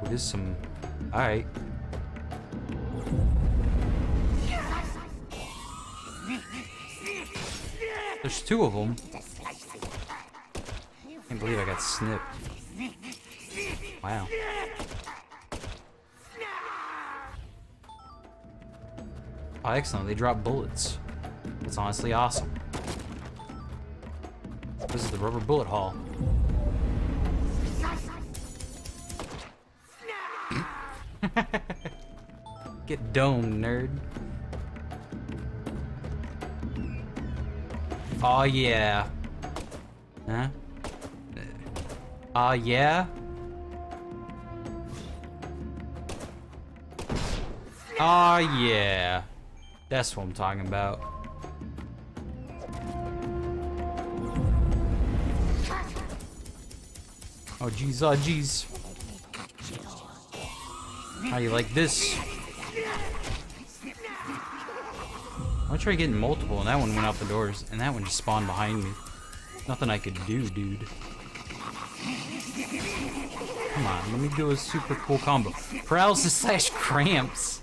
There's some... Alright. There's two of them. Can't believe I got snipped. Wow. Oh, excellent. They drop bullets. That's honestly awesome. This is the rubber bullet hall. Get domed, nerd. Oh yeah. Huh? Yeah? Oh yeah. That's what I'm talking about. Oh geez, oh geez. How you like this? I'll try getting multiple, and that one went out the doors, and that one just spawned behind me. Nothing I could do, dude. Come on, let me do a super cool combo. Paralysis slash cramps.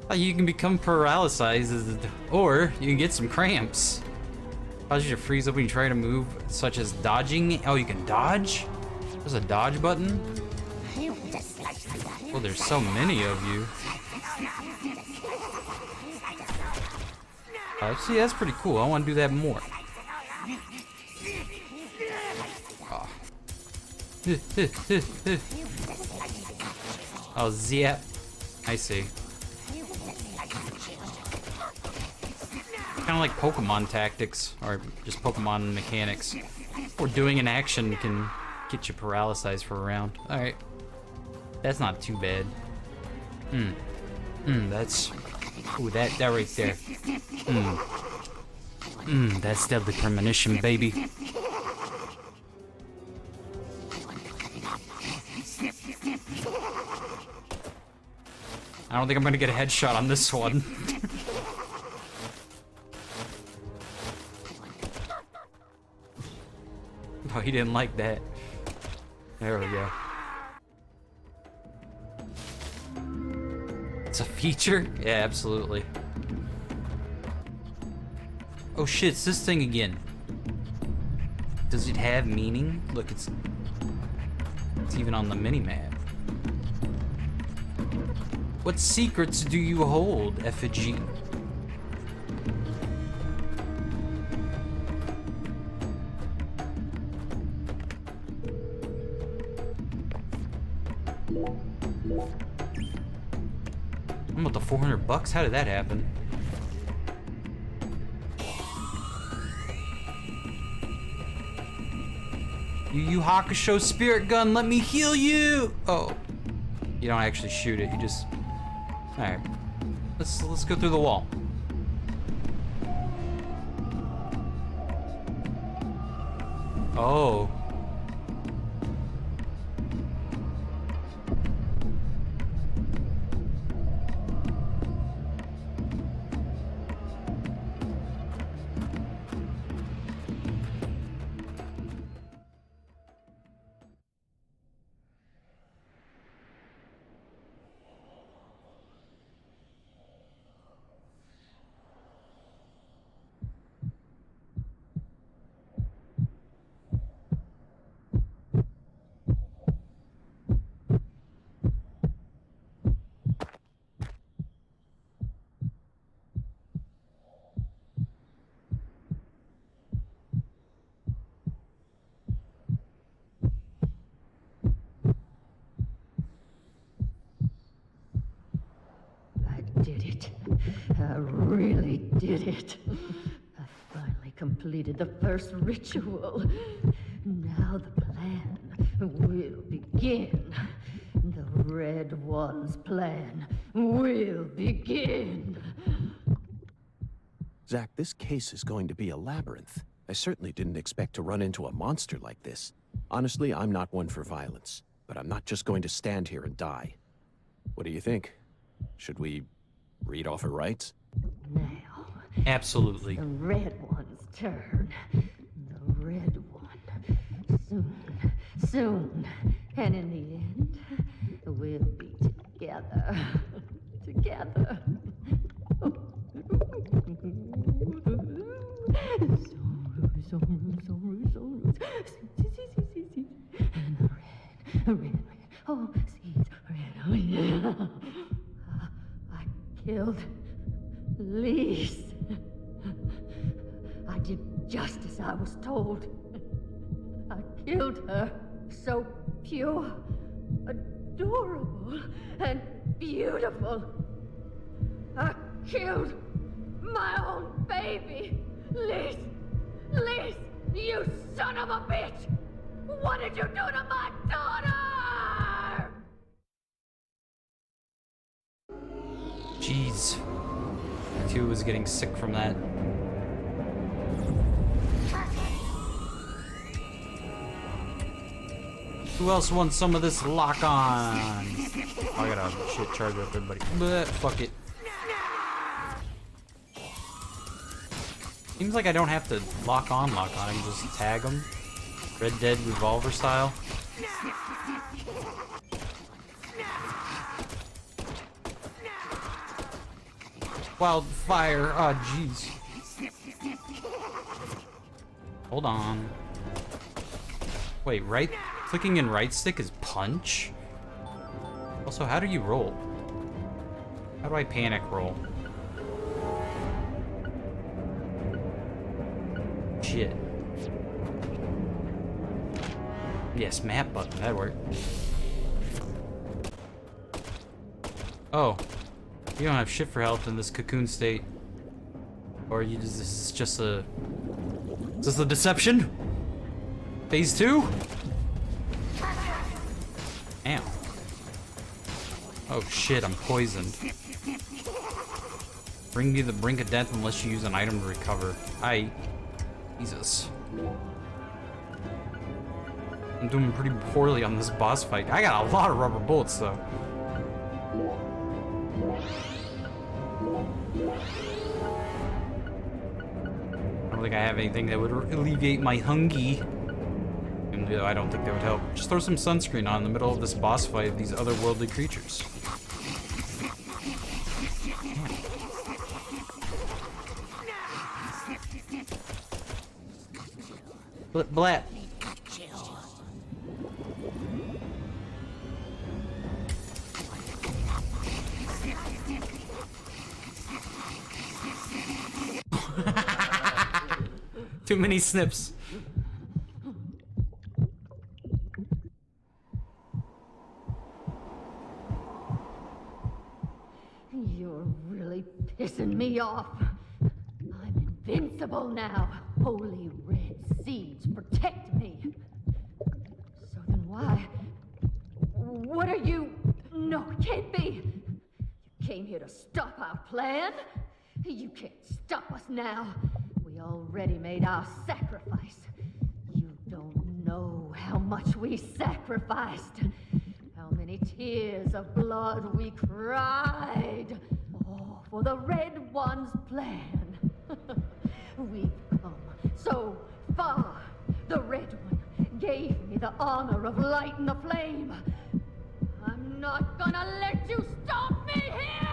Oh, you can become paralyzed, or you can get some cramps. Causes you to freeze up when you try to move, such as dodging. Oh, you can dodge? There's a dodge button? Well, there's so many of you. See, that's pretty cool. I want to do that more. Oh, oh zip. I see. Kind of like Pokemon tactics, or just Pokemon mechanics. Or doing an action can get you paralyzed for a round. Alright. That's not too bad. That's... Ooh, that right there. That's deadly premonition, baby. I don't think I'm gonna get a headshot on this one. Oh, he didn't like that. There we go. It's a feature? Yeah, absolutely. Oh shit, it's this thing again. Does it have meaning? Look, it's even on the mini-map. What secrets do you hold, effigy? I'm about the $400. How did that happen? Yu Hakusho spirit gun, let me heal you! Oh. You don't actually shoot it, you just... Alright. Let's go through the wall. Oh. Did it. I really did it. I finally completed the first ritual. Now the plan will begin. The Red One's plan will begin. Zach, this case is going to be a labyrinth. I certainly didn't expect to run into a monster like this. Honestly, I'm not one for violence, but I'm not just going to stand here and die. What do you think? Should we read off her rights? Now, Absolutely. the Red One's turn. The Red One. Soon, and in the end, together. Together. And red. Oh, seeds, red. Oh, yeah. I killed Lise. I did just as I was told. I killed her. So pure, adorable, and beautiful. I killed my own baby. Lise, you son of a bitch! What did you do to my daughter? Jeez. Q was getting sick from that. Who else wants some of this lock on? Oh, I gotta shit charge up everybody. But fuck it. Seems like I don't have to lock on. I can just tag them. Red Dead Revolver style. Wildfire. Oh, jeez. Hold on. Wait, right? Clicking in right stick is punch? Also, how do you roll? How do I panic roll? Shit. Yes, map button, that worked. Oh. You don't have shit for health in this cocoon state. Or you just, this is just a... Is this a deception? Phase 2? Damn. Oh shit, I'm poisoned. Bring me the brink of death unless you use an item to recover. Jesus. I'm doing pretty poorly on this boss fight. I got a lot of rubber bullets though. I don't think I have anything that would alleviate my hungy. And I don't think that would help. Just throw some sunscreen on in the middle of this boss fight of these otherworldly creatures. Blat. Too many snips. You're really pissing me off. I'm invincible now. Holy red seeds protect me. So then why? What are you? No, it can't be. You came here to stop our plan? You can't stop us now. We already made our sacrifice. You don't know how much we sacrificed. How many tears of blood we cried. Oh, for the Red One's plan. We've come so far. The Red One gave me the honor of lighting the flame. I'm not gonna let you stop me here!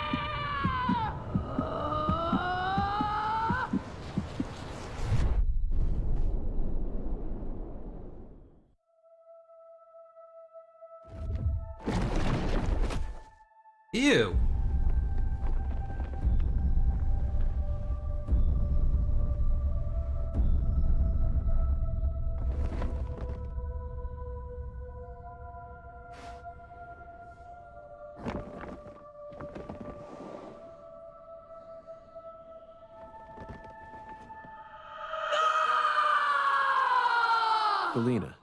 Ew. Galena,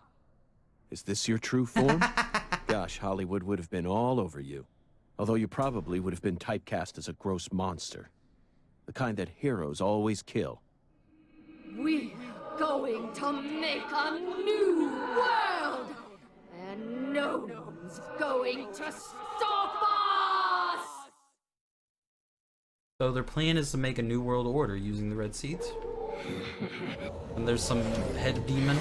is this your true form? Gosh, Hollywood would have been all over you. Although you probably would have been typecast as a gross monster. The kind that heroes always kill. We're going to make a new world! And no one's going to stop us! So their plan is to make a new world order using the red seeds. And there's some head demon.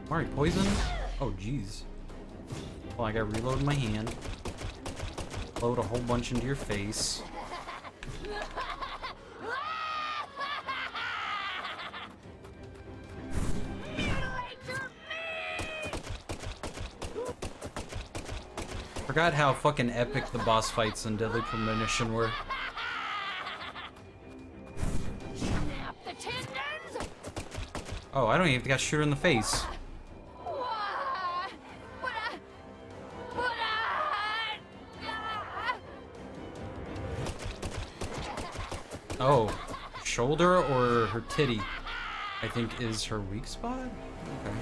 Alright, poison? Oh, jeez. Well, I gotta reload my hand. Load a whole bunch into your face. Forgot how fucking epic the boss fights in Deadly Premonition were. Oh, I don't even got to shoot her in the face. Oh, shoulder or her titty, I think is her weak spot? Okay.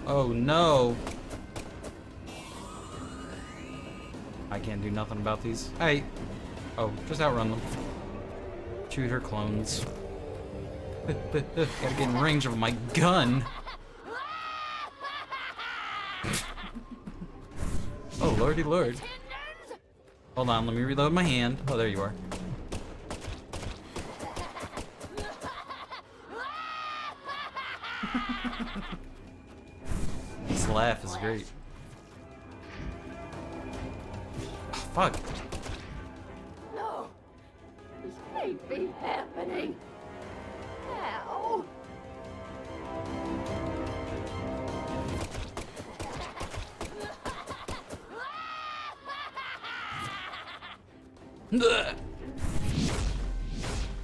Oh no. I can't do nothing about these. Hey. Oh, just outrun them. Shoot her clones. Gotta get in range of my gun. Oh, lordy lord. Hold on, let me reload my hand. Oh, there you are. This laugh is great. Oh, fuck. No, this can't be happening. How?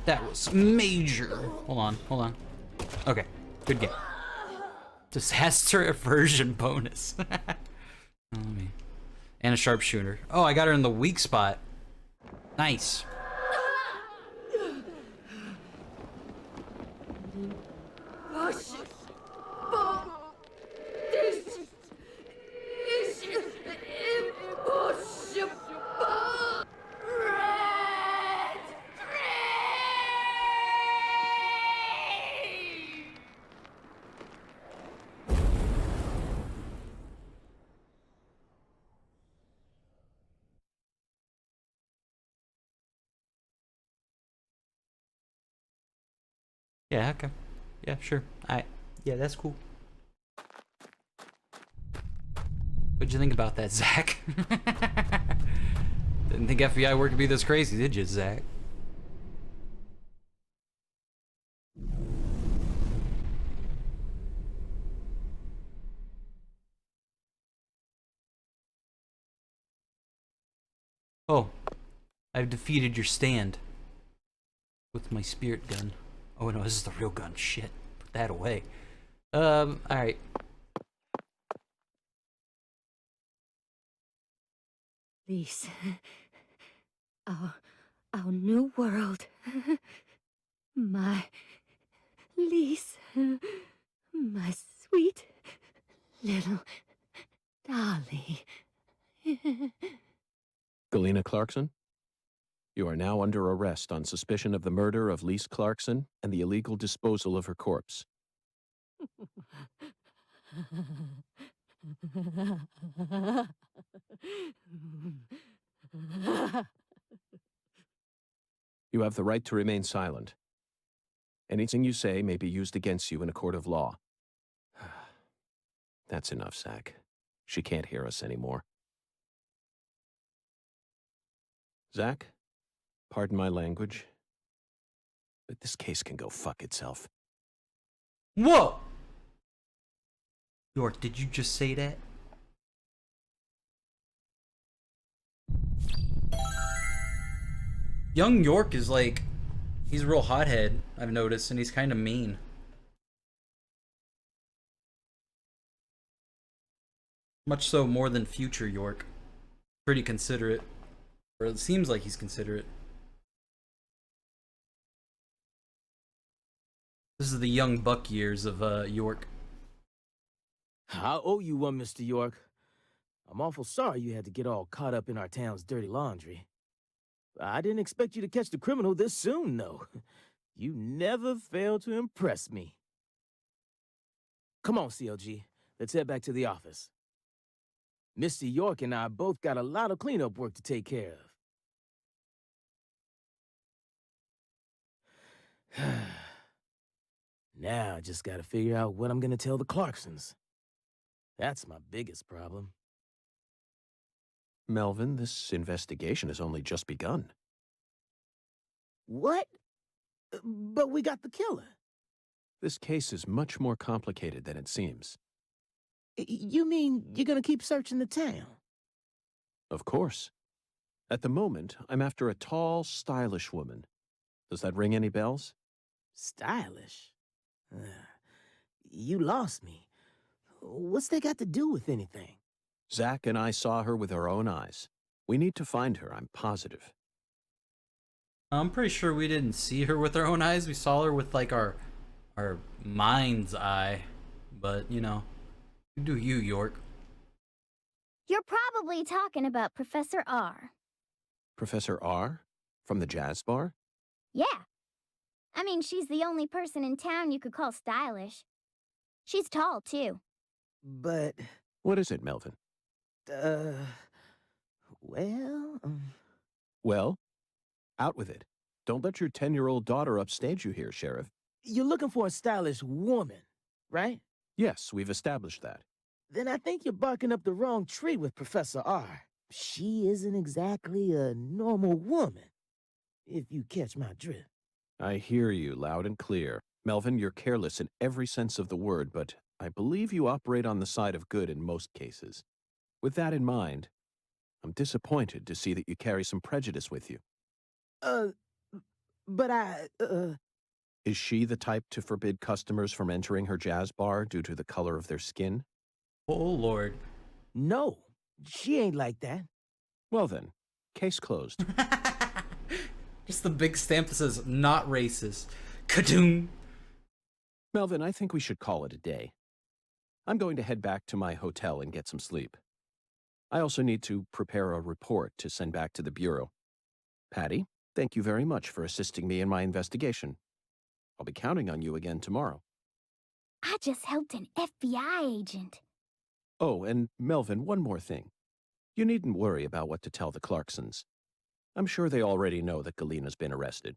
That was major. Hold on, hold on. Okay, good game. Disaster aversion bonus. And a sharpshooter. Oh, I got her in the weak spot. Nice. This is impossible. Yeah, okay. Yeah, sure. Yeah, that's cool. What'd you think about that, Zach? Didn't think FBI work would be this crazy, did you, Zach? Oh, I've defeated your stand with my spirit gun. Oh no, this is the real gun. Shit, put that away. Alright. Lise, our new world. My Lise, my sweet little dolly. Galena Clarkson? You are now under arrest on suspicion of the murder of Lise Clarkson and the illegal disposal of her corpse. You have the right to remain silent. Anything you say may be used against you in a court of law. That's enough, Zach. She can't hear us anymore. Zach, pardon my language, but this case can go fuck itself. Whoa! York, did you just say that? Young York is like, he's a real hothead, I've noticed, and he's kind of mean. Much so more than future York. Pretty considerate. Or it seems like he's considerate. This is the young buck years of York. I owe you one, Mr. York. I'm awful sorry you had to get all caught up in our town's dirty laundry. I didn't expect you to catch the criminal this soon, though. You never fail to impress me. Come on, CLG. Let's head back to the office. Mr. York and I both got a lot of cleanup work to take care of. Now I just gotta figure out what I'm gonna tell the Clarksons. That's my biggest problem. Melvin, this investigation has only just begun. What? But we got the killer. This case is much more complicated than it seems. You mean you're gonna keep searching the town? Of course. At the moment, I'm after a tall, stylish woman. Does that ring any bells? Stylish? You lost me. What's that got to do with anything? Zach and I saw her with our own eyes. We need to find her, I'm positive. I'm pretty sure we didn't see her with our own eyes. We saw her with like our mind's eye. But, you know, you do you, York. You're probably talking about Professor R. Professor R? From the jazz bar? Yeah. I mean, she's the only person in town you could call stylish. She's tall, too. But, What is it, Melvin? well... Well, out with it. Don't let your 10-year-old daughter upstage you here, Sheriff. You're looking for a stylish woman, right? Yes, we've established that. Then I think you're barking up the wrong tree with Professor R. She isn't exactly a normal woman, if you catch my drift. I hear you loud and clear. Melvin, you're careless in every sense of the word, but I believe you operate on the side of good in most cases. With that in mind, I'm disappointed to see that you carry some prejudice with you. But I, Is she the type to forbid customers from entering her jazz bar due to the color of their skin? Oh, Lord. no, she ain't like that. Well then, case closed. Just the big stamp that says, not racist. Ka-doom. Melvin, I think we should call it a day. I'm going to head back to my hotel and get some sleep. I also need to prepare a report to send back to the Bureau. Patty, thank you very much for assisting me in my investigation. I'll be counting on you again tomorrow. I just helped an FBI agent. Oh, and Melvin, one more thing. You needn't worry about what to tell the Clarksons. I'm sure they already know that Galena's been arrested.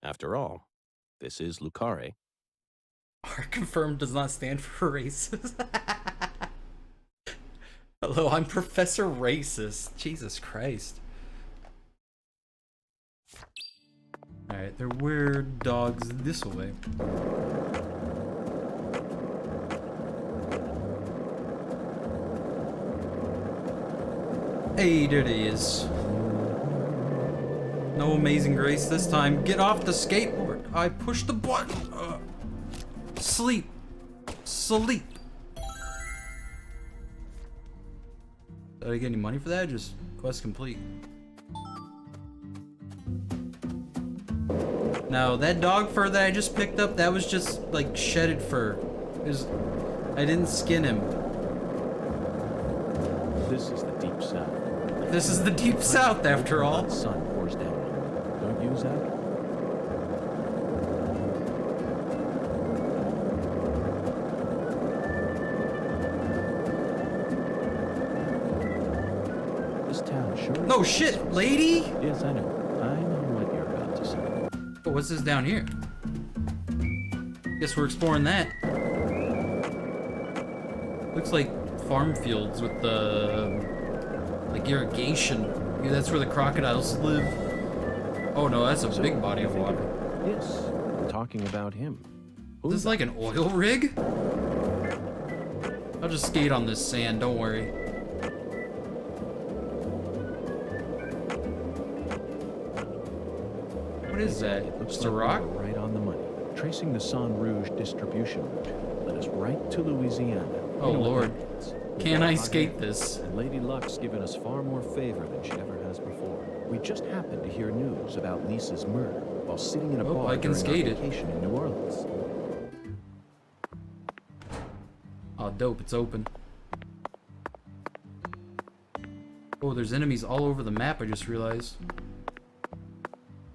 After all, this is Lucare. R confirmed does not stand for racist. Hello, I'm Professor Racist. Jesus Christ. Alright, they're weird dogs this way. Hey, there it is. No Amazing Grace this time. Get off the skateboard. I pushed the button. Sleep. Sleep. Did I get any money for that? Just quest complete. Now, that dog fur that I just picked up, that was just like shedded fur. I didn't skin him. This is the Deep South. This is the Deep South, after all. The sun pours down. Don't you, Zach? This town sure. No shit, lady! Yes, I know. I know what you're about to say. Oh, what's this down here? Guess we're exploring that. Looks like farm fields with the like irrigation. Maybe that's where the crocodiles live. Oh no, that's a big body of water. Yes, I'm talking about him. Is this like an oil rig? I'll just skate on this sand, don't worry. What is that? It looks Just a like rock? we're right on the money. Tracing the San Rouge distribution route led us right to Louisiana. Oh, You know what Lord. that means. Can I Hot skate air. this? And Lady Luck's given us far more favor than she ever has before. We just happened to hear news about Lisa's murder while sitting in a Oh, bar I can during skate our it. vacation in New Orleans. Oh, dope, it's open. Oh, there's enemies all over the map, I just realized.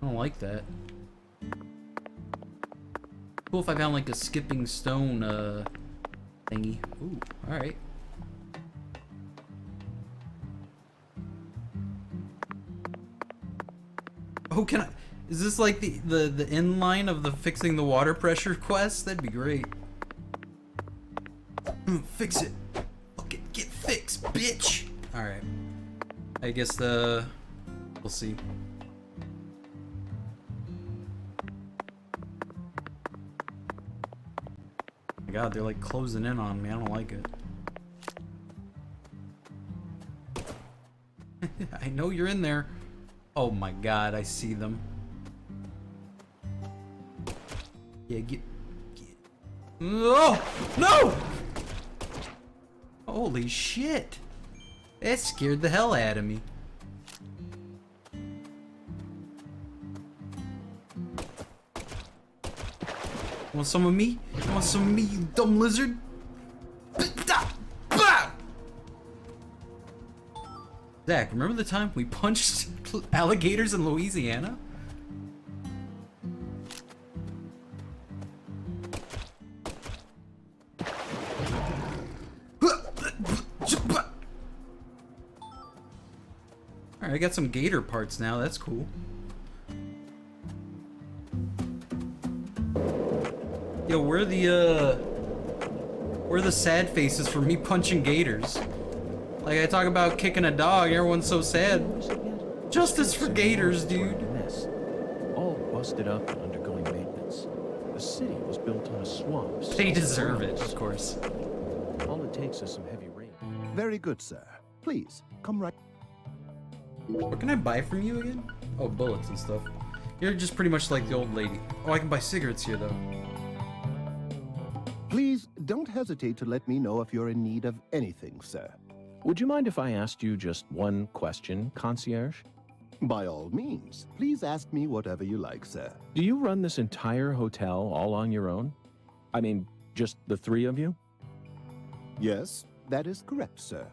I don't like that. Cool if I found like a skipping stone thingy. Ooh, alright. Oh, Is this like the end line of the fixing the water pressure quest? That'd be great. Fix it. Fucking get fixed, bitch. All right. I guess we'll see. Oh my God, they're like closing in on me. I don't like it. I know you're in there. Oh my God, I see them. Yeah, get. Oh no! Holy shit! That scared the hell out of me. Want some of me? You want some of me, you dumb lizard? Zach, remember the time we punched alligators in Louisiana? Alright, I got some gator parts now, that's cool. Yo, where are the sad faces for me punching gators? Like, I talk about kicking a dog, everyone's so sad. Justice for gators, dude. All busted up and undergoing maintenance. The city was built on a swamp. They deserve it, of course. All it takes is some heavy rain. Very good, sir. Please, come right. What can I buy from you again? Oh, bullets and stuff. You're just pretty much like the old lady. Oh, I can buy cigarettes here, though. Please don't hesitate to let me know if you're in need of anything, sir. Would you mind if I asked you just one question, concierge? By all means, please ask me whatever you like, sir. Do you run this entire hotel all on your own? I mean, just the three of you? Yes, that is correct, sir.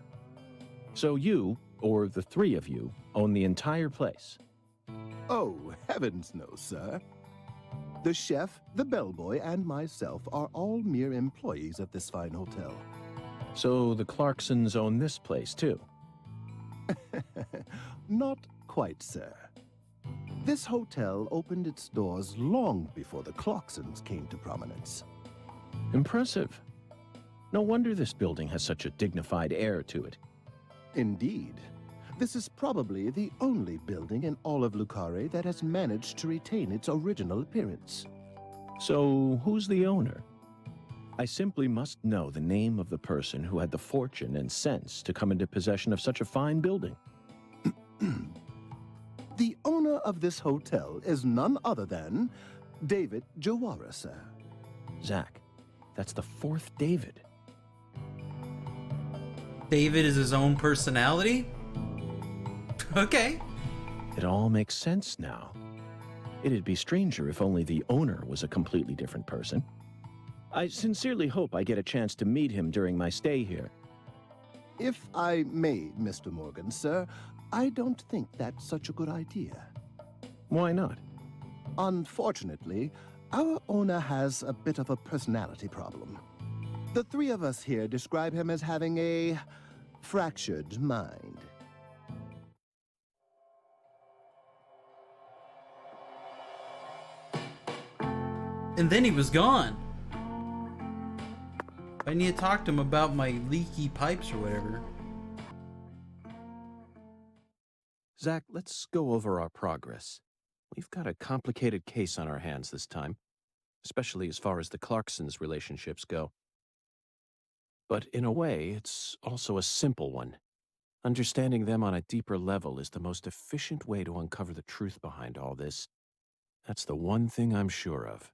So you, or the three of you, own the entire place? Oh, heavens no, sir. The chef, the bellboy, and myself are all mere employees of this fine hotel. So the Clarksons own this place, too? Not quite, sir. This hotel opened its doors long before the Clarksons came to prominence. Impressive. No wonder this building has such a dignified air to it. Indeed. This is probably the only building in all of Lucare that has managed to retain its original appearance. So who's the owner? I simply must know the name of the person who had the fortune and sense to come into possession of such a fine building. The owner of this hotel is none other than David Jawara, sir. Zach, that's the fourth David. David is his own personality? Okay. It all makes sense now. It'd be stranger if only the owner was a completely different person. I sincerely hope I get a chance to meet him during my stay here. If I may, Mr. Morgan, sir, I don't think that's such a good idea. Why not? Unfortunately, our owner has a bit of a personality problem. The three of us here describe him as having a fractured mind. And then he was gone. I need to talk to him about my leaky pipes or whatever. Zach, let's go over our progress. We've got a complicated case on our hands this time, especially as far as the Clarksons' relationships go. But in a way, it's also a simple one. Understanding them on a deeper level is the most efficient way to uncover the truth behind all this. That's the one thing I'm sure of.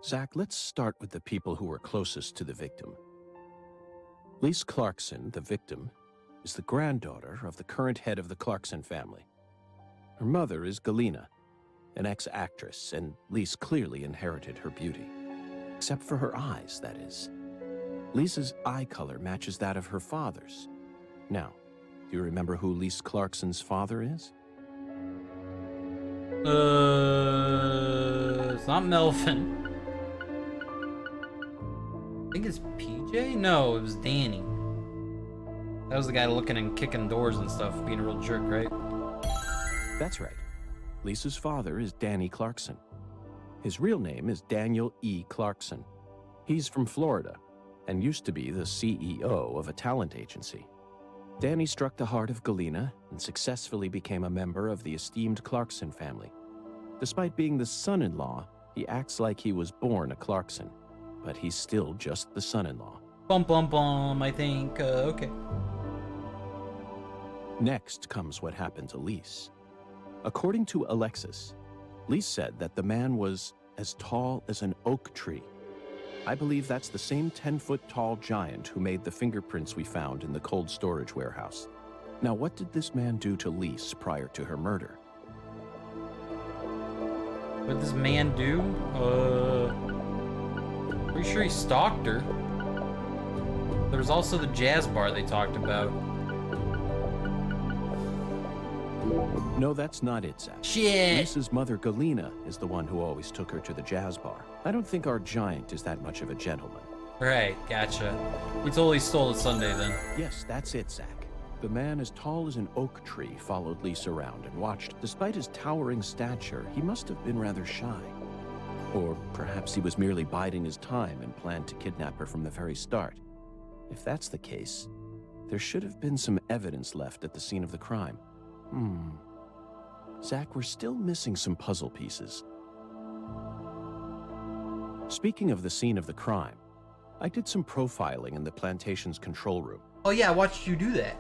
Zach, let's start with the people who were closest to the victim. Lise Clarkson, the victim, is the granddaughter of the current head of the Clarkson family. Her mother is Galena, an ex-actress, and Lise clearly inherited her beauty. Except for her eyes, that is. Lisa's eye color matches that of her father's. Now, do you remember who Lise Clarkson's father is? It's not Melvin. think it's PJ? No, it was Danny. That was the guy looking and kicking doors and stuff, being a real jerk, right? That's right. Lisa's father is Danny Clarkson. His real name is Daniel E. Clarkson. He's from Florida and used to be the CEO of a talent agency. Danny struck the heart of Galena and successfully became a member of the esteemed Clarkson family. Despite being the son-in-law, he acts like he was born a Clarkson, but he's still just the son-in-law. Bum bum bum, I think, okay. Next comes what happened to Lise. According to Alexis, Lise said that the man was as tall as an oak tree. I believe that's the same 10-foot-tall giant who made the fingerprints we found in the cold storage warehouse. Now, what did this man do to Lise prior to her murder? What did this man do? Pretty sure he stalked her. There was also the jazz bar they talked about. No, that's not it, Zach. Shit! Lisa's mother, Galena, is the one who always took her to the jazz bar. I don't think our giant is that much of a gentleman. Right, gotcha. He totally stole it Sunday then. Yes, that's it, Zach. The man as tall as an oak tree followed Lisa around and watched. Despite his towering stature, he must have been rather shy. Or perhaps he was merely biding his time and planned to kidnap her from the very start. If that's the case, there should have been some evidence left at the scene of the crime. Zach, we're still missing some puzzle pieces. Speaking of the scene of the crime, I did some profiling in the plantation's control room. Oh yeah, I watched you do that.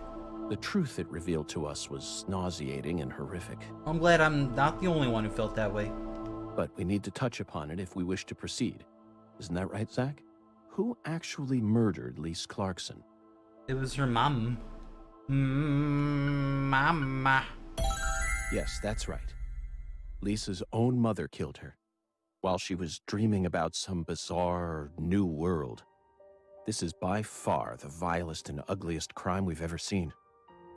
The truth it revealed to us was nauseating and horrific. I'm glad I'm not the only one who felt that way. But we need to touch upon it if we wish to proceed. Isn't that right, Zach? Who actually murdered Lise Clarkson? It was her mom. Mama. Yes, that's right. Lisa's own mother killed her, while she was dreaming about some bizarre new world. This is by far the vilest and ugliest crime we've ever seen.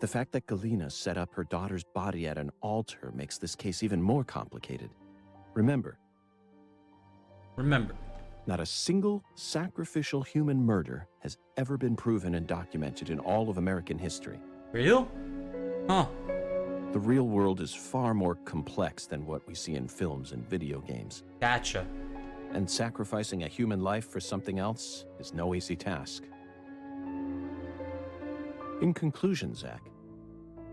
The fact that Galena set up her daughter's body at an altar makes this case even more complicated. Remember, not a single sacrificial human murder has ever been proven and documented in all of American history. Real? Huh. The real world is far more complex than what we see in films and video games. Gotcha. And sacrificing a human life for something else is no easy task. In conclusion, Zach,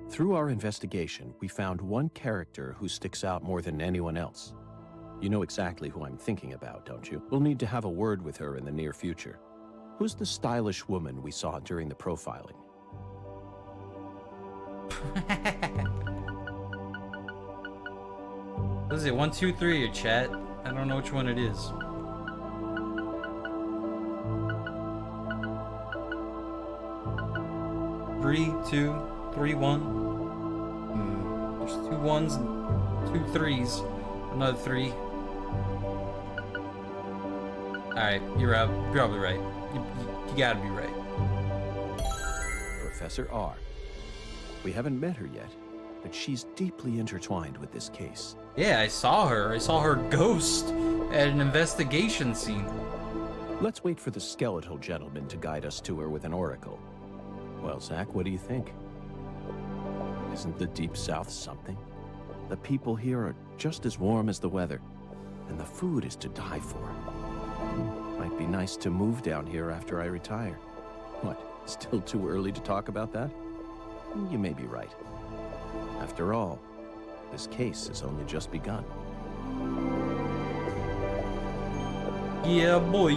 through our investigation, we found one character who sticks out more than anyone else. You know exactly who I'm thinking about, don't you? We'll need to have a word with her in the near future. Who's the stylish woman we saw during the profiling? What is it? 1, 2, 3, your chat? I don't know which one it is. Three, 2, 3, 1. There's 2 1s and 2 3s. Another 3. Alright, you're probably right. You gotta be right. Professor R. We haven't met her yet, but she's deeply intertwined with this case. Yeah, I saw her. I saw her ghost at an investigation scene. Let's wait for the skeletal gentleman to guide us to her with an oracle. Well, Zach, what do you think? Isn't the Deep South something? The people here are just as warm as the weather, and the food is to die for. Might be nice to move down here after I retire. What, still too early to talk about that? You may be right. After all, this case has only just begun. Yeah, boy.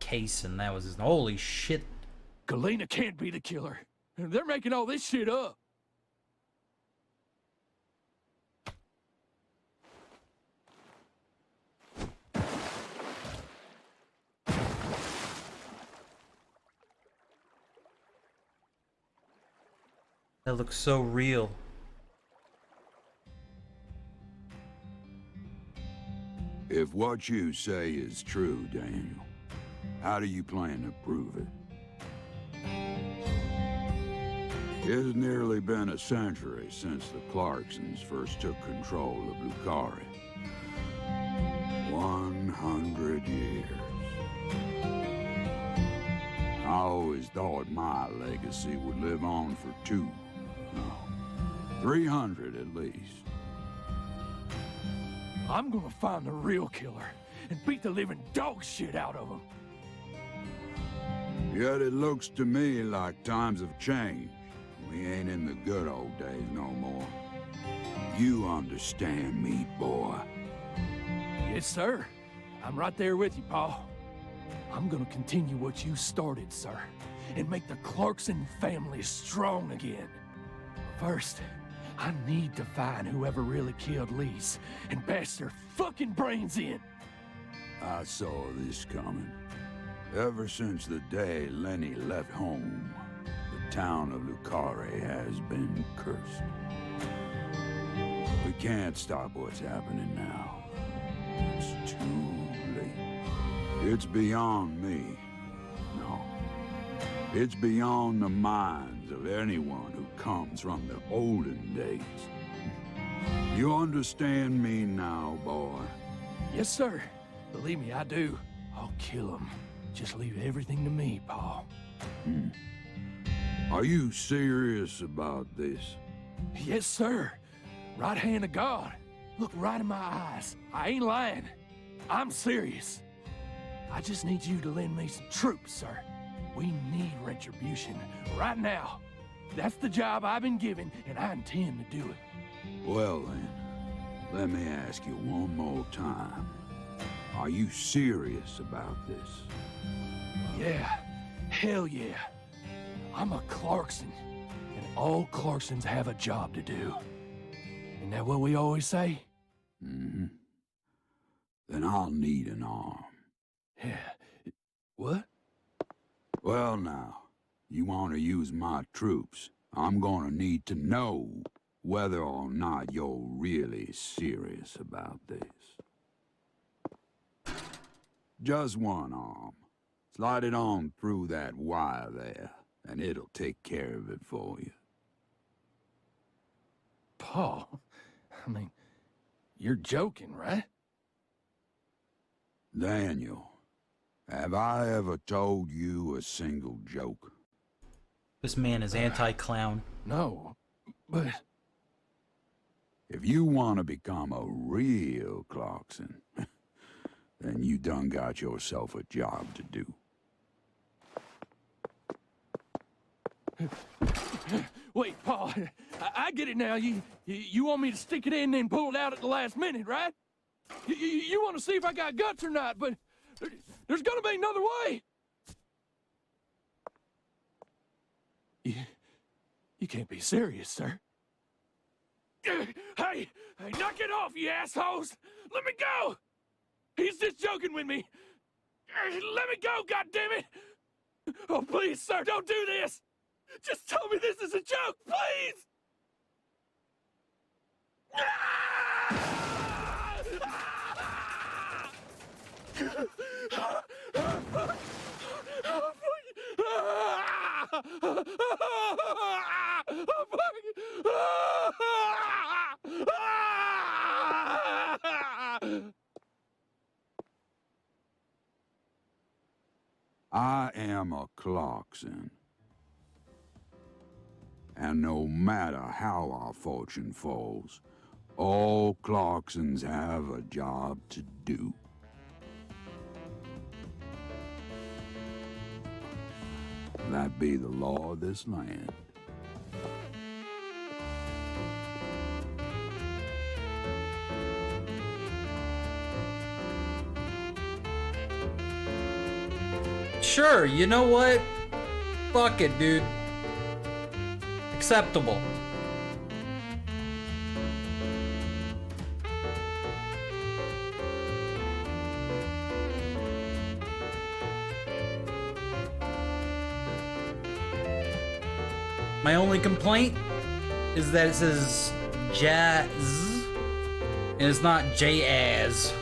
Cason, that was his. Holy shit. Galena can't be the killer. They're making all this shit up. That looks so real. If what you say is true, Daniel, how do you plan to prove it? It's nearly been a century since the Clarksons first took control of Lucari. 100 years. I always thought my legacy would live on for 300 at least. I'm gonna find the real killer and beat the living dog shit out of him. Yet it looks to me like times have changed. We ain't in the good old days no more. You understand me, boy. Yes, sir. I'm right there with you, Paul. I'm gonna continue what you started, sir, and make the Clarkson family strong again. First, I need to find whoever really killed Lise and bash their fucking brains in. I saw this coming. Ever since the day Lenny left home, the town of Lucari has been cursed. We can't stop what's happening now. It's too late. It's beyond me. No. It's beyond the minds of anyone who comes from the olden days. You understand me now, boy? Yes, sir. Believe me, I do. I'll kill him. Just leave everything to me, Paul. Are you serious about this? Yes, sir. Right hand of God. Look right in my eyes. I ain't lying. I'm serious. I just need you to lend me some troops, sir. We need retribution right now. That's the job I've been given, and I intend to do it. Well then, let me ask you one more time. Are you serious about this? Yeah. Hell yeah. I'm a Clarkson, and all Clarksons have a job to do. Isn't that what we always say? Mm-hmm. Then I'll need an arm. Yeah. What? Well now, you want to use my troops, I'm gonna need to know whether or not you're really serious about this. Just one arm. Slide it on through that wire there, and it'll take care of it for you. Paul, I mean, you're joking, right? Daniel, have I ever told you a single joke? This man is anti-clown. No, but... If you want to become a real Clarkson, then you done got yourself a job to do. Wait, Paul, I get it now. You want me to stick it in and then pull it out at the last minute, right? You want to see if I got guts or not, but there's gonna be another way. You can't be serious, sir. Hey, knock it off, you assholes! Let me go! He's just joking with me. Let me go, goddammit! Oh, please, sir, don't do this! Just tell me this is a joke, please! I am a Clarkson. And no matter how our fortune falls, all Clarksons have a job to do. That be the law of this land. Sure, you know what? Fuck it, dude. Acceptable. My only complaint is that it says jazz and it's not jazz.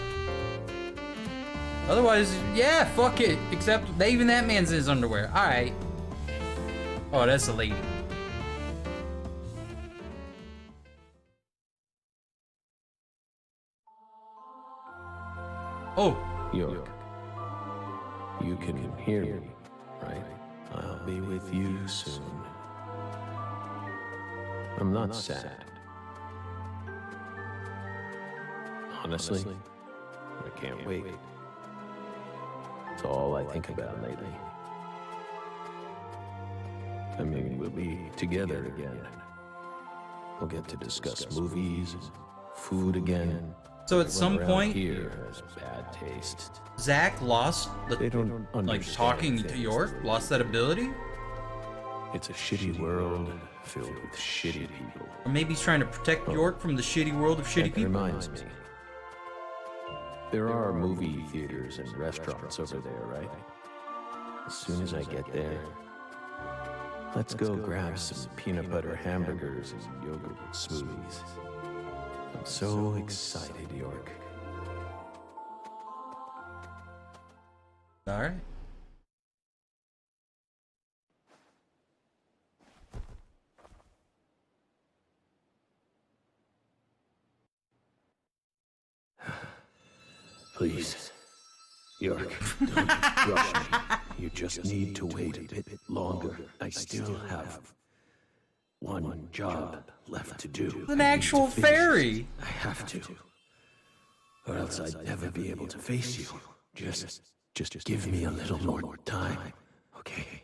Otherwise, yeah, fuck it. Except even that man's in his underwear. Alright. Oh, that's a lady. Oh, York, you can hear me, right? I'll be with you soon. I'm not sad. Honestly, I can't wait. It's all I think about lately. I mean, we'll be together again. We'll get to discuss movies, food again. so at some Everyone around point, here has bad taste. Zach lost They the don't like understand talking to things York, the way lost that ability, It's a shitty world filled with shitty people. or maybe he's trying to protect York from the shitty world of shitty That people. reminds me. There are movie theaters and restaurants over there, right? As soon as I get there, let's go grab some peanut butter hamburgers and yogurt smoothies. I'm so excited, York. All right. Please, York, don't rush me. You just need to wait a bit longer. I still have one job left to do. An I need actual to finish fairy. this. I have to. Or else I'd never be able to face you. Just give me a little more time, okay?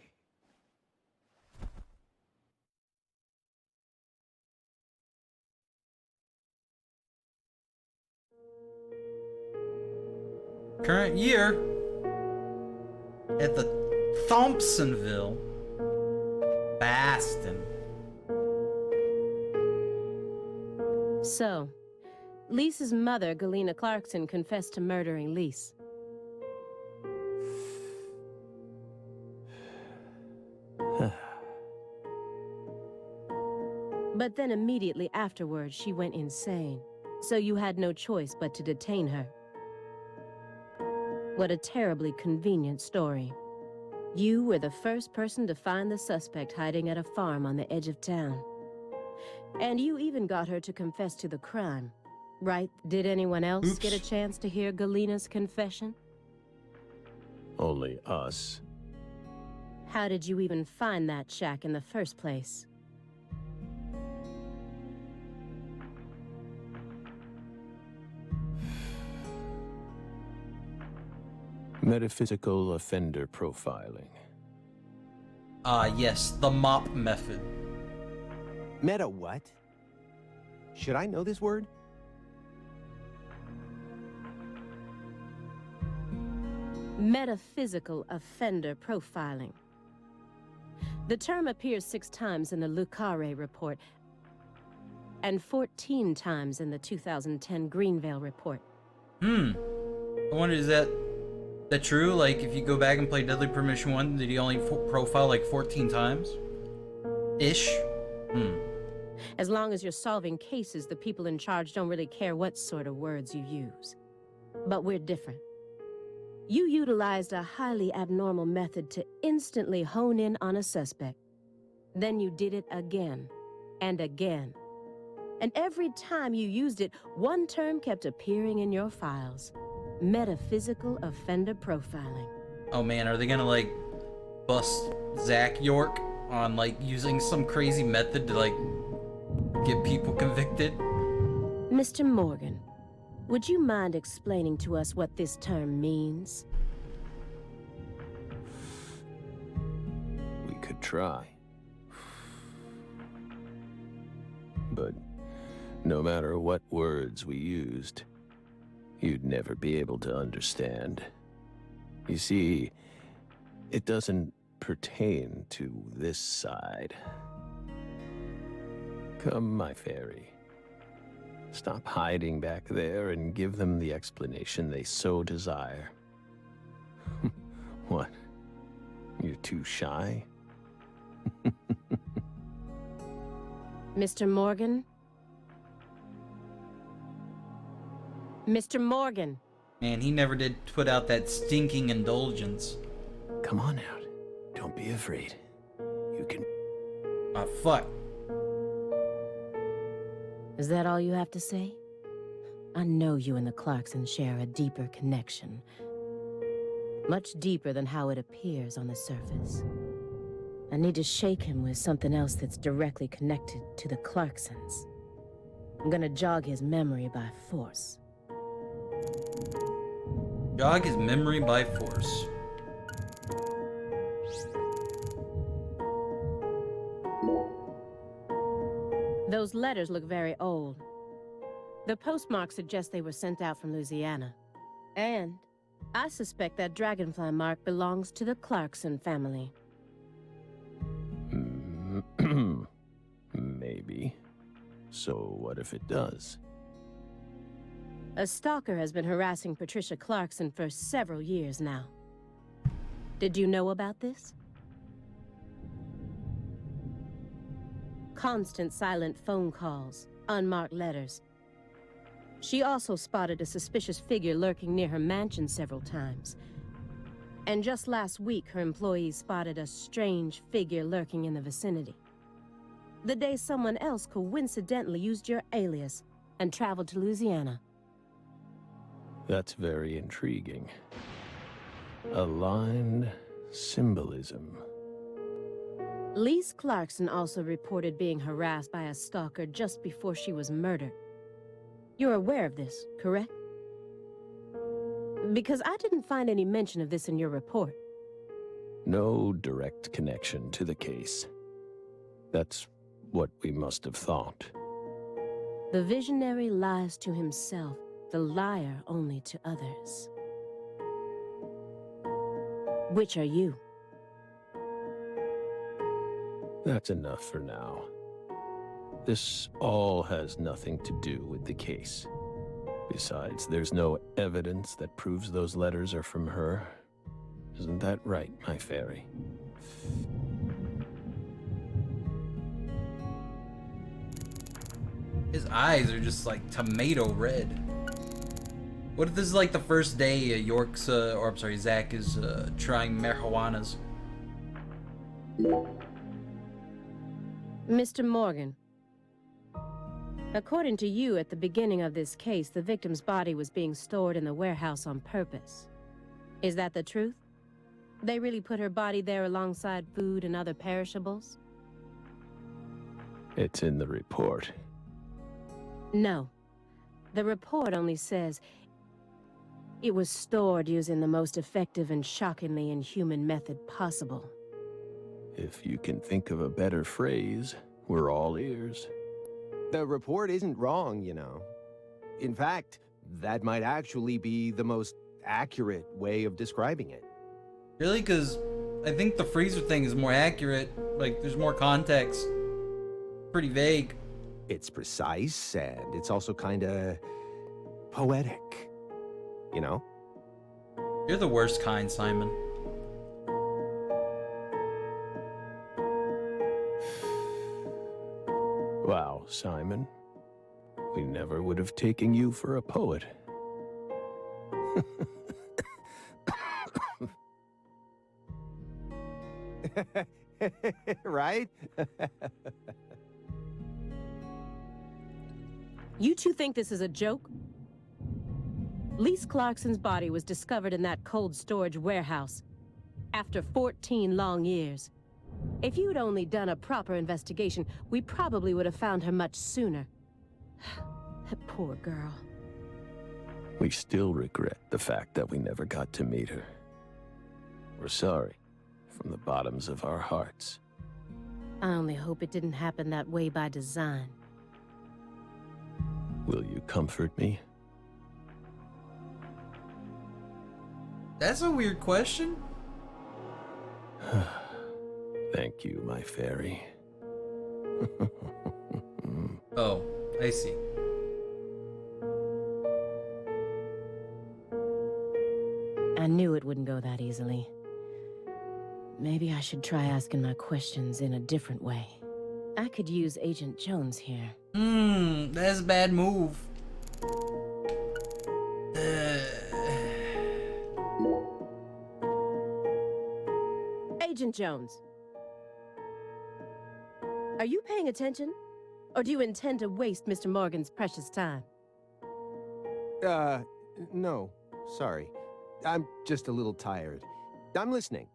Current year at the Thompsonville Bastion. So, Lisa's mother, Galena Clarkson, confessed to murdering Lise. But then immediately afterwards, she went insane. So you had no choice but to detain her. What a terribly convenient story. You were the first person to find the suspect hiding at a farm on the edge of town. And you even got her to confess to the crime, right? Did anyone else get a chance to hear Galena's confession? Only us. How did you even find that shack in the first place? Metaphysical offender profiling. Yes, the mop method. Meta what? Should I know this word? Metaphysical offender profiling. The term appears 6 times in the Lucare report and 14 times in the 2010 Greenvale report. I wonder, is that true? Like, if you go back and play Deadly Premonition 1, did he only profile like 14 times? Ish? As long as you're solving cases, the people in charge don't really care what sort of words you use. But we're different. You utilized a highly abnormal method to instantly hone in on a suspect. Then you did it again and again. And every time you used it, one term kept appearing in your files. Metaphysical offender profiling. Oh man, are they gonna like bust Zach York on like using some crazy method to like get people convicted? Mr. Morgan, would you mind explaining to us what this term means? We could try. But no matter what words we used, you'd never be able to understand. You see, it doesn't pertain to this side. Come, my fairy. Stop hiding back there and give them the explanation they so desire. What? You're too shy? Mr. Morgan? Mr. Morgan! Man, he never did put out that stinking indulgence. Come on out. Don't be afraid. You can... Ah, fuck. Is that all you have to say? I know you and the Clarksons share a deeper connection. Much deeper than how it appears on the surface. I need to shake him with something else that's directly connected to the Clarksons. I'm gonna jog his memory by force. Jog his memory by force. Those letters look very old. The postmark suggests they were sent out from Louisiana. And I suspect that dragonfly mark belongs to the Clarkson family. Maybe. So what if it does? A stalker has been harassing Patricia Clarkson for several years now. Did you know about this? Constant silent phone calls, unmarked letters. She also spotted a suspicious figure lurking near her mansion several times. And just last week, her employees spotted a strange figure lurking in the vicinity. The day someone else coincidentally used your alias and traveled to Louisiana. That's very intriguing. Aligned symbolism. Lise Clarkson also reported being harassed by a stalker just before she was murdered. You're aware of this, correct? Because I didn't find any mention of this in your report. No direct connection to the case. That's what we must have thought. The visionary lies to himself, the liar only to others. Which are you? That's enough for now. This all has nothing to do with the case. Besides, there's no evidence that proves those letters are from her. Isn't that right, my fairy? His eyes are just like tomato red. What if this is like the first day York's, or I'm sorry, Zach is trying marijuanas? Mr. Morgan, according to you, at the beginning of this case, the victim's body was being stored in the warehouse on purpose. Is that the truth? They really put her body there alongside food and other perishables? It's in the report. No. The report only says it was stored using the most effective and shockingly inhuman method possible. If you can think of a better phrase, we're all ears. The report isn't wrong, you know. In fact, that might actually be the most accurate way of describing it. Really? Because I think the freezer thing is more accurate. Like, there's more context. Pretty vague. It's precise, and it's also kinda poetic, you know? You're the worst kind, Simon. Wow, Simon. We never would have taken you for a poet. Right? You two think this is a joke? Lise Clarkson's body was discovered in that cold storage warehouse after 14 long years. If you'd only done a proper investigation, we probably would have found her much sooner. That poor girl. We still regret the fact that we never got to meet her. We're sorry, from the bottoms of our hearts. I only hope it didn't happen that way by design. Will you comfort me? That's a weird question. Thank you, my fairy. Oh, I see. I knew it wouldn't go that easily. Maybe I should try asking my questions in a different way. I could use Agent Jones here. That's a bad move. Agent Jones. Are you paying attention? Or do you intend to waste Mr. Morgan's precious time? No. Sorry. I'm just a little tired. I'm listening.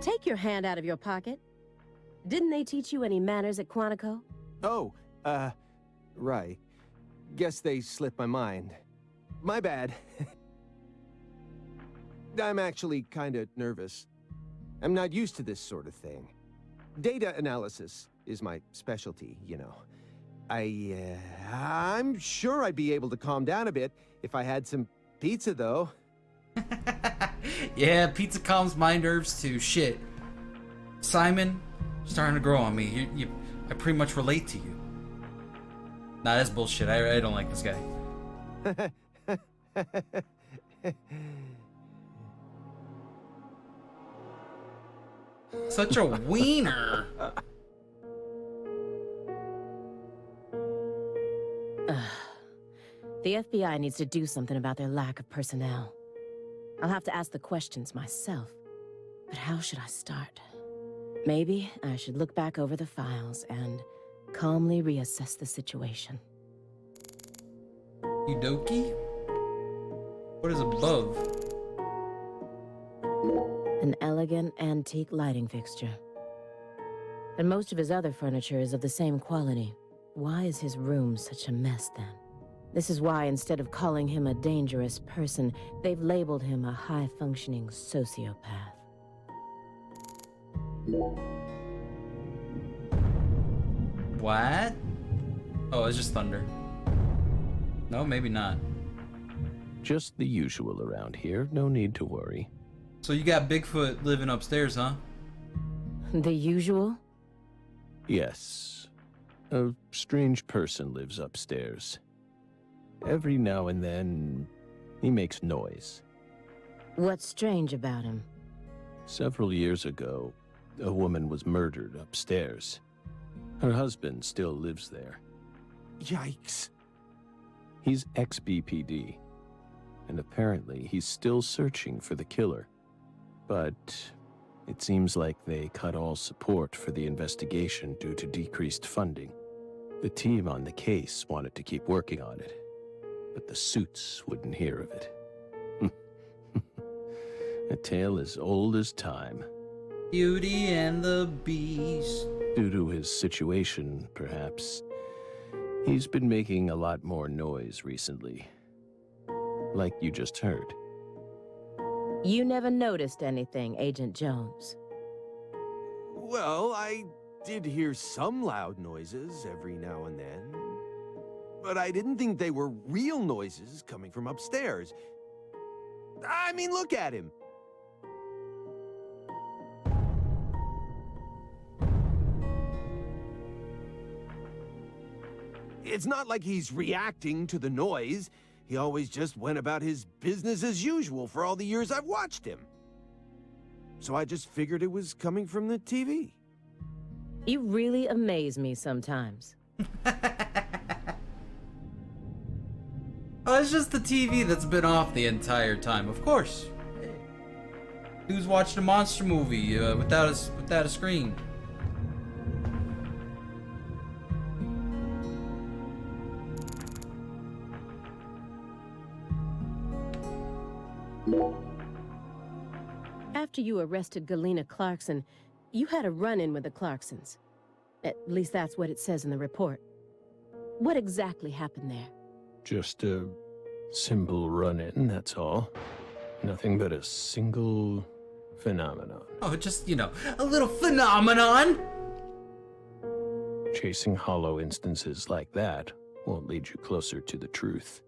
Take your hand out of your pocket. Didn't they teach you any manners at Quantico? Oh, right. Guess they slipped my mind. My bad. I'm actually kinda nervous. I'm not used to this sort of thing. Data analysis is my specialty, you know. I'm sure I'd be able to calm down a bit if I had some pizza, though. Yeah, pizza calms my nerves too. Shit. Simon, starting to grow on me. I pretty much relate to you. Nah, that's bullshit. I don't like this guy. Such a wiener. The FBI needs to do something about their lack of personnel. I'll have to ask the questions myself. But how should I start? Maybe I should look back over the files and calmly reassess the situation. Yudoki? What is above? An elegant antique lighting fixture. And most of his other furniture is of the same quality. Why is his room such a mess then? This is why, instead of calling him a dangerous person, they've labeled him a high-functioning sociopath. What? Oh, it's just thunder. No, maybe not. Just the usual around here. No need to worry. So you got Bigfoot living upstairs, huh? The usual? Yes. A strange person lives upstairs. Every now and then, he makes noise. What's strange about him? Several years ago, a woman was murdered upstairs. Her husband still lives there. Yikes. He's ex-BPD, and apparently he's still searching for the killer. But it seems like they cut all support for the investigation due to decreased funding. The team on the case wanted to keep working on it, but the suits wouldn't hear of it. A tale as old as time. Beauty and the Beast. Due to his situation, perhaps, he's been making a lot more noise recently. Like you just heard. You never noticed anything, Agent Jones. Well, I did hear some loud noises every now and then. But I didn't think they were real noises coming from upstairs. I mean, look at him. It's not like he's reacting to the noise. He always just went about his business as usual for all the years I've watched him. So I just figured it was coming from the TV. You really amaze me sometimes. Oh, it's just the TV that's been off the entire time, of course. Who's watched a monster movie without a screen? After you arrested Galena Clarkson, you had a run-in with the Clarksons. At least that's what it says in the report. What exactly happened there? Just a simple run-in, that's all. Nothing but a single phenomenon. Oh, just, a little phenomenon! Chasing hollow instances like that won't lead you closer to the truth.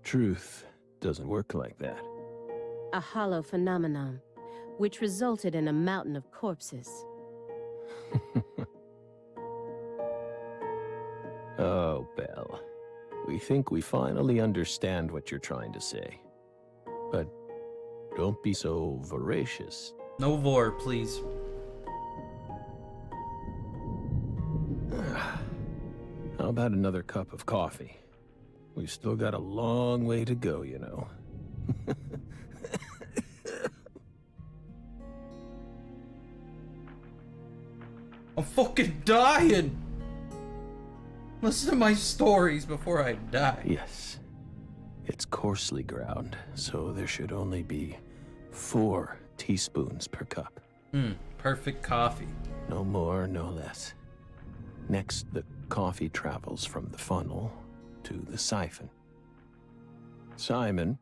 Truth doesn't work like that. A hollow phenomenon, which resulted in a mountain of corpses. Oh, Belle. We think we finally understand what you're trying to say. But don't be so voracious. No vor, please. How about another cup of coffee? We've still got a long way to go, you know. I'm fucking dying! Listen to my stories before I die. Yes. It's coarsely ground, so there should only be 4 teaspoons per cup. Perfect coffee. No more, no less. Next, the coffee travels from the funnel to the siphon. Simon,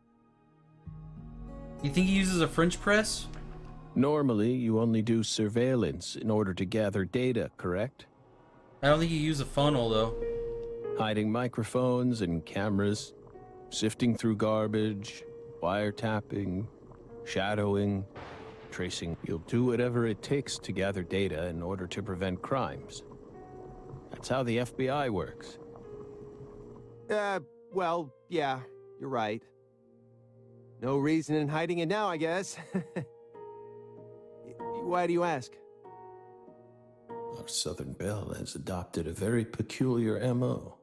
You think he uses a French press? normally you only do surveillance in order to gather data, correct? I don't think he uses a funnel though. Hiding microphones and cameras, sifting through garbage, wiretapping, shadowing, tracing. You'll do whatever it takes to gather data in order to prevent crimes. That's how the FBI works. Well, yeah, you're right. No reason in hiding it now, I guess. Why do you ask? Our Southern Belle has adopted a very peculiar MO.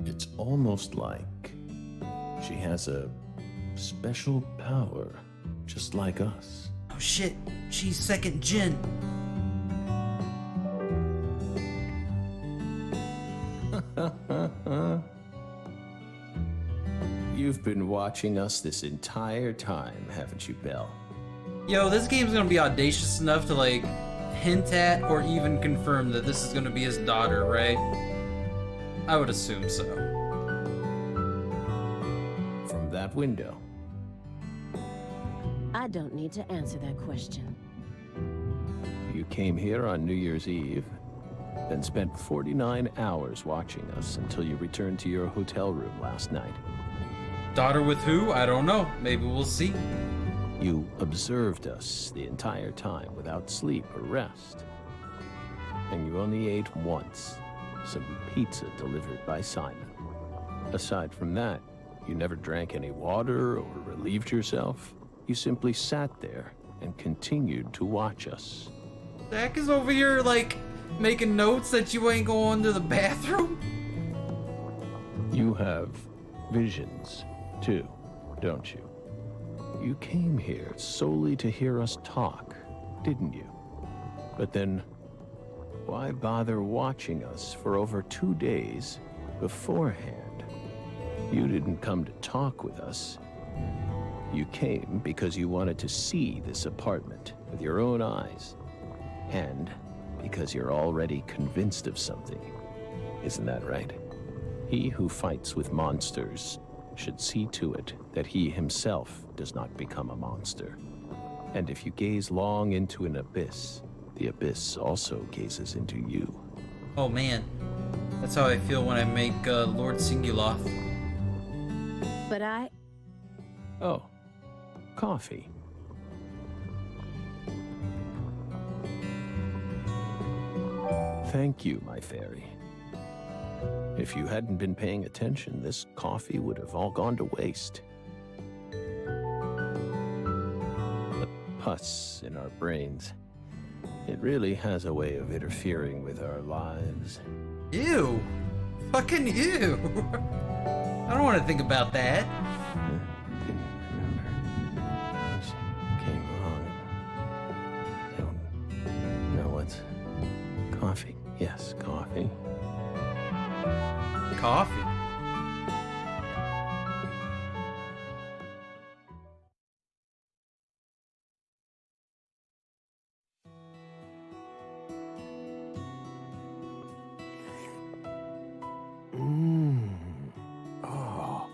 It's almost like she has a special power, just like us. Oh shit, she's second gen. You've been watching us this entire time, haven't you, Belle? Yo, this game's gonna be audacious enough to like hint at or even confirm that this is gonna be his daughter, right? I would assume so. From that window. I don't need to answer that question. You came here on New Year's Eve, then spent 49 hours watching us until you returned to your hotel room last night. Daughter with who? I don't know. Maybe we'll see. You observed us the entire time without sleep or rest. And you only ate once, some pizza delivered by Simon. Aside from that, you never drank any water or relieved yourself. You simply sat there and continued to watch us. Zach is over here like making notes that you ain't going to the bathroom? You have visions, too, don't you? You came here solely to hear us talk, didn't you? But then, why bother watching us for over 2 days beforehand? You didn't come to talk with us. You came because you wanted to see this apartment with your own eyes. And because you're already convinced of something. Isn't that right? He who fights with monsters should see to it that he himself does not become a monster. And if you gaze long into an abyss, the abyss also gazes into you. Oh man, that's how I feel when I make Lord Singuloth. But I... Oh, coffee. Thank you, my fairy. If you hadn't been paying attention, this coffee would have all gone to waste. The pus in our brains. It really has a way of interfering with our lives. Ew. Fucking ew. I don't want to think about that. Didn't remember. Things came wrong. Don't know what's... Coffee. Yes, coffee. Coffee. Oh.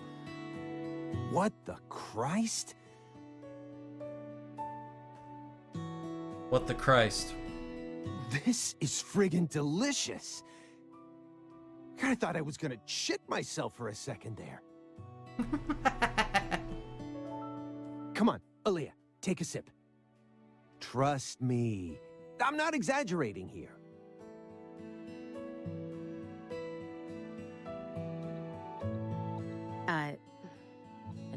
What the Christ? What the Christ? This is friggin' delicious. I thought I was gonna shit myself for a second there. Come on, Aaliyah, take a sip. Trust me, I'm not exaggerating here. I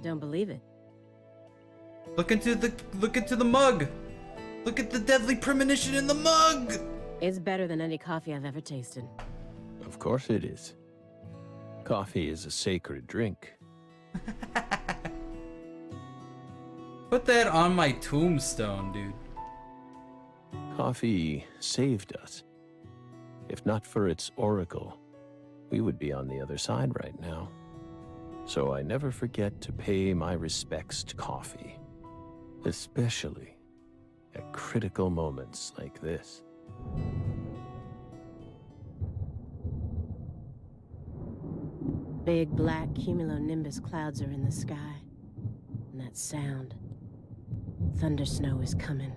don't believe it. Look into the mug. Look at the deadly premonition in the mug. It's better than any coffee I've ever tasted. Of course it is. Coffee is a sacred drink. Put that on my tombstone, dude. Coffee saved us. If not for its oracle, we would be on the other side right now. So I never forget to pay my respects to coffee, especially at critical moments like this. Big black cumulonimbus clouds are in the sky. And that sound. Thunder snow is coming.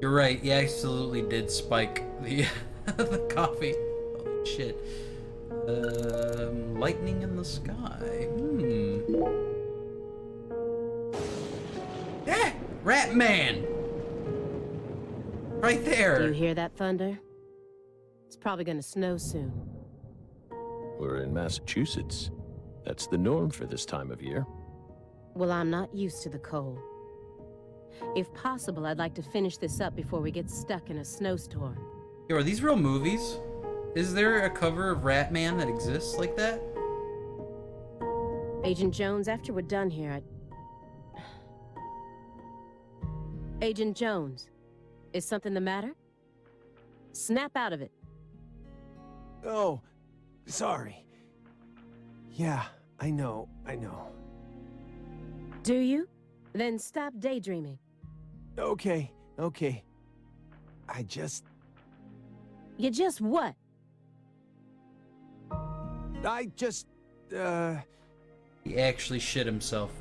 You're right, he absolutely did spike the, the coffee. Holy shit. Lightning in the sky. Eh! Rat Man! Right there! Do you hear that thunder? It's probably gonna snow soon. We're in Massachusetts. That's the norm for this time of year. Well, I'm not used to the cold. If possible, I'd like to finish this up before we get stuck in a snowstorm. Yo, are these real movies? Is there a cover of Rat Man that exists like that? Agent Jones, after we're done here, Agent Jones, is something the matter? Snap out of it. Oh, sorry. Yeah, I know. Do you? Then stop daydreaming. Okay. You just what? He actually shit himself.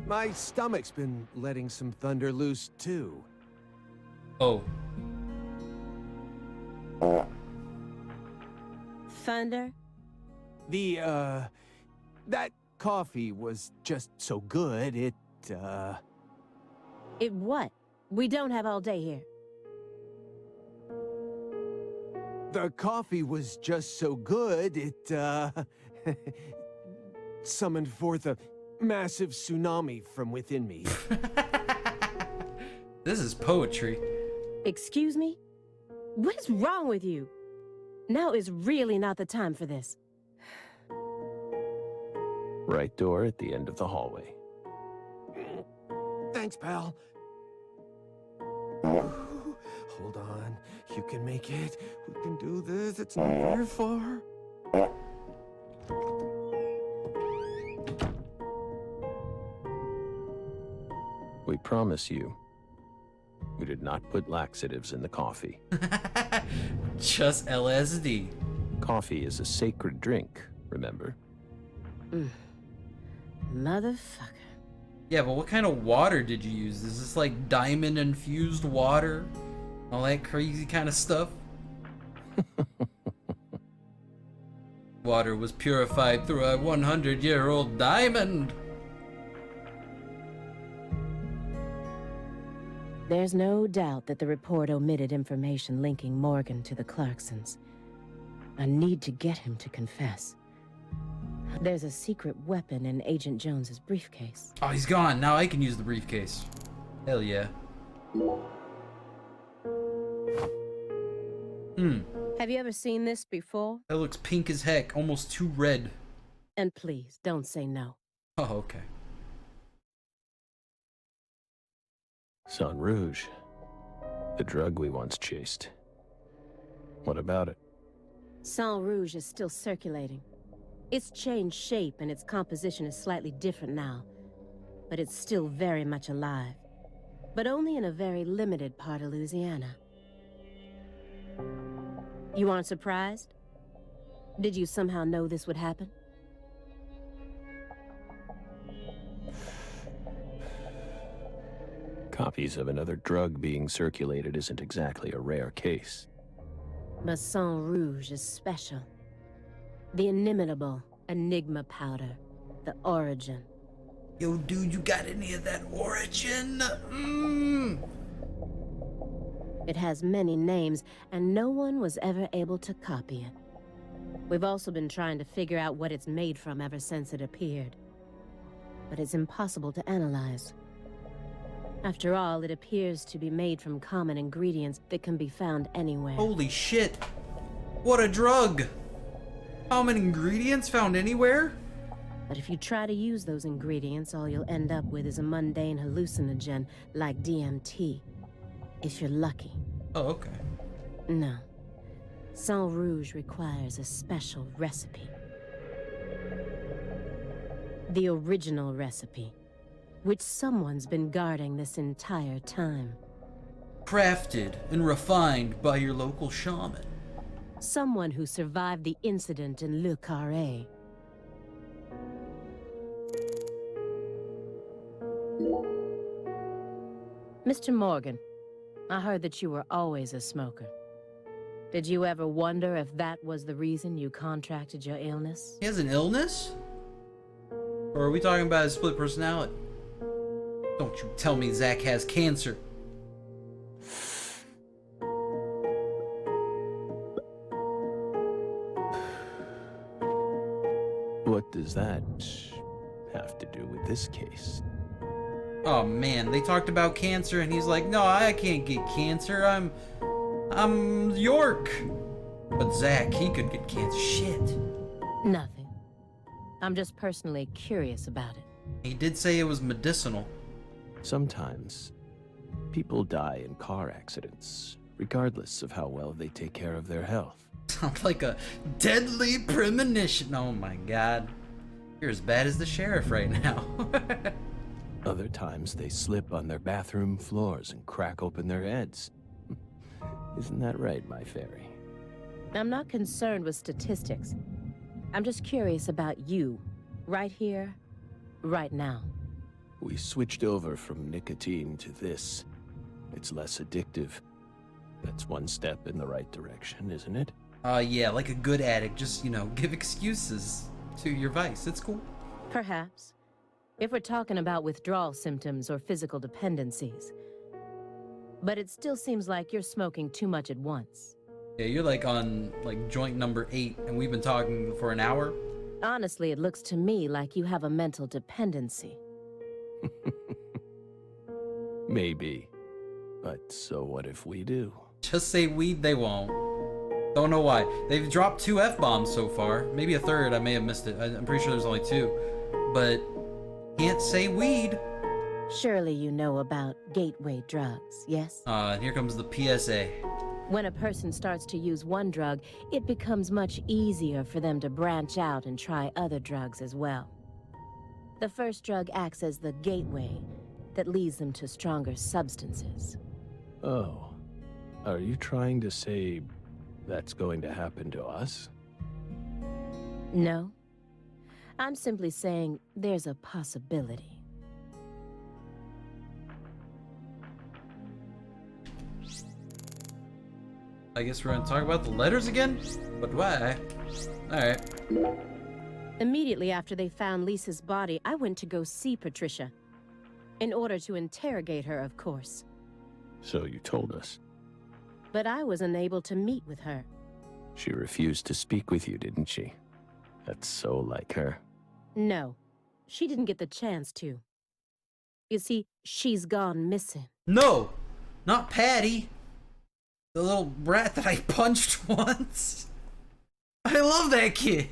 My stomach's been letting some thunder loose, too. Oh. Thunder? That coffee was just so good, It what? We don't have all day here. The coffee was just so good, it, summoned forth a massive tsunami from within me. This is poetry. Excuse me? What is wrong with you? Now is really not the time for this. Right door at the end of the hallway. Thanks, pal. Hold on. You can make it. We can do this. It's not very far. We promise you, we did not put laxatives in the coffee. Just LSD. Coffee is a sacred drink, remember? Motherfucker. Yeah, but what kind of water did you use? Is this like diamond infused water? All that crazy kind of stuff? Water was purified through a 100-year-old diamond. There's no doubt that the report omitted information linking Morgan to the Clarksons. I need to get him to confess. There's a secret weapon in Agent Jones's briefcase. Oh, he's gone. Now I can use the briefcase. Hell yeah. Have you ever seen this before? That looks pink as heck. Almost too red. And please, don't say no. Oh, okay. Sang Rouge. The drug we once chased. What about it? Sang Rouge is still circulating. It's changed shape and its composition is slightly different now. But it's still very much alive. But only in a very limited part of Louisiana. You aren't surprised? Did you somehow know this would happen? Copies of another drug being circulated isn't exactly a rare case. But Sang Rouge is special. The inimitable Enigma powder. The origin. Yo, dude, you got any of that origin? It has many names, and no one was ever able to copy it. We've also been trying to figure out what it's made from ever since it appeared. But it's impossible to analyze. After all, it appears to be made from common ingredients that can be found anywhere. Holy shit. What a drug. Common ingredients found anywhere? But if you try to use those ingredients, all you'll end up with is a mundane hallucinogen like DMT. If you're lucky. Oh, okay. No. Sang Rouge requires a special recipe. The original recipe, which someone's been guarding this entire time. Crafted and refined by your local shaman. Someone who survived the incident in Le Carré. Mr. Morgan, I heard that you were always a smoker. Did you ever wonder if that was the reason you contracted your illness? He has an illness? Or are we talking about his split personality? Don't you tell me Zach has cancer. What does that have to do with this case? Oh man, they talked about cancer and he's like, no, I can't get cancer. I'm York. But Zach, he could get cancer. Shit. Nothing. I'm just personally curious about it. He did say it was medicinal. Sometimes, people die in car accidents, regardless of how well they take care of their health. Sounds like a deadly premonition. Oh my god. You're as bad as the sheriff right now. Other times, they slip on their bathroom floors and crack open their heads. Isn't that right, my fairy? I'm not concerned with statistics. I'm just curious about you, right here, right now. We switched over from nicotine to this. It's less addictive. That's one step in the right direction, isn't it? Yeah, like a good addict, just, you know, give excuses to your vice. It's cool. Perhaps. If we're talking about withdrawal symptoms or physical dependencies. But it still seems like you're smoking too much at once. Yeah, you're like on like joint number 8 and we've been talking for an hour. Honestly, it looks to me like you have a mental dependency. Maybe. But so what if we do? Just say weed, they won't. Don't know why. They've dropped 2 F-bombs so far. Maybe a third, I may have missed it. I'm pretty sure there's only 2. But can't say weed. Surely you know about gateway drugs, yes? And here comes the PSA. When a person starts to use one drug, it becomes much easier for them to branch out and try other drugs as well. The first drug acts as the gateway that leads them to stronger substances. Oh. Are you trying to say that's going to happen to us? No. I'm simply saying there's a possibility. I guess we're gonna talk about the letters again? But why? Alright. Immediately after they found Lisa's body, I went to go see Patricia. In order to interrogate her, of course. So you told us. But I was unable to meet with her. She refused to speak with you, didn't she? That's so like her. No, she didn't get the chance to. You see, she's gone missing. No! Not Patty! The little brat that I punched once. I love that kid.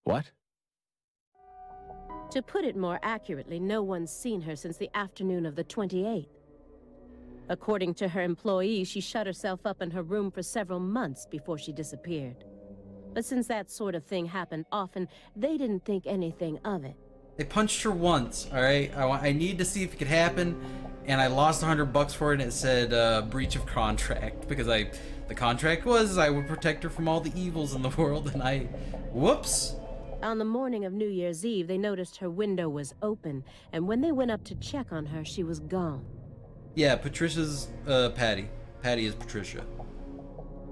What? To put it more accurately, no one's seen her since the afternoon of the 28th. According to her employees, she shut herself up in her room for several months before she disappeared. But since that sort of thing happened often, they didn't think anything of it. They punched her once, alright? I needed to see if it could happen, and I lost $100 for it, and it said breach of contract, because the contract was I would protect her from all the evils in the world, and whoops! On the morning of New Year's Eve, they noticed her window was open, and when they went up to check on her, she was gone. Yeah, Patricia's Patty. Patty is Patricia.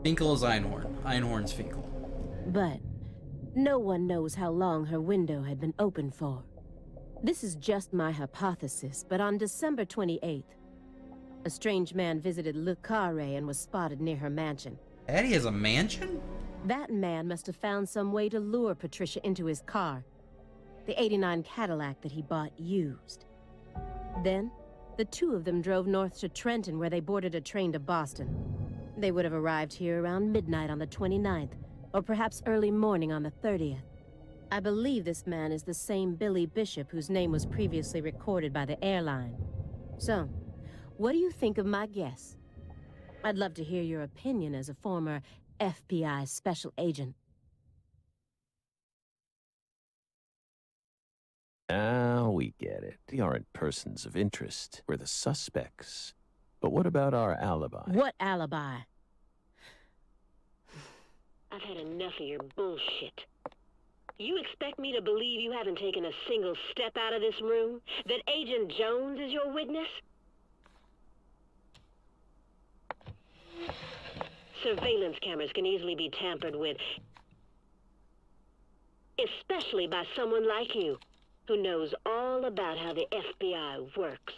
Finkel is Einhorn. Einhorn's Finkel. But no one knows how long her window had been open for. This is just my hypothesis, but on December 28th, a strange man visited Le Carré and was spotted near her mansion. Patty has a mansion? That man must have found some way to lure Patricia into his car, the '89 Cadillac that he bought used. Then, the two of them drove north to Trenton, where they boarded a train to Boston. They would have arrived here around midnight on the 29th, or perhaps early morning on the 30th. I believe this man is the same Billy Bishop whose name was previously recorded by the airline. So, what do you think of my guess? I'd love to hear your opinion as a former FBI special agent. Now we get it. We aren't persons of interest. We're the suspects. But what about our alibi? What alibi? I've had enough of your bullshit. You expect me to believe you haven't taken a single step out of this room? That Agent Jones is your witness? Surveillance cameras can easily be tampered with, especially by someone like you, who knows all about how the FBI works.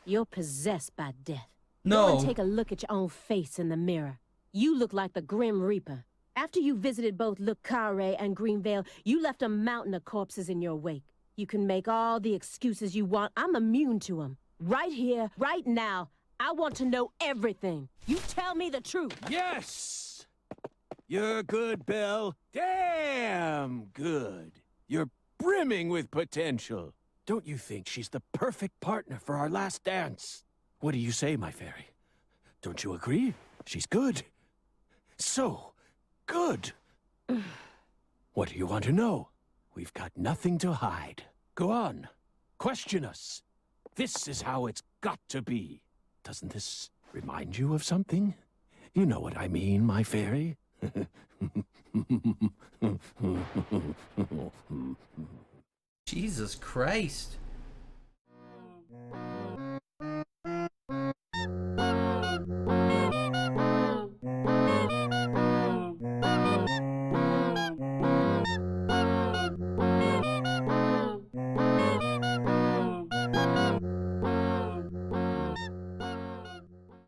You're possessed by death. No. Go and take a look at your own face in the mirror. You look like the Grim Reaper. After you visited both Le Carré and Greenvale, you left a mountain of corpses in your wake. You can make all the excuses you want. I'm immune to them. Right here, right now, I want to know everything. You tell me the truth. Yes! You're good, Belle. Damn good. You're brimming with potential. Don't you think she's the perfect partner for our last dance? What do you say, my fairy? Don't you agree? She's good. So good. What do you want to know? We've got nothing to hide. Go on. Question us. This is how it's got to be. Doesn't this remind you of something? You know what I mean, my fairy. Jesus Christ.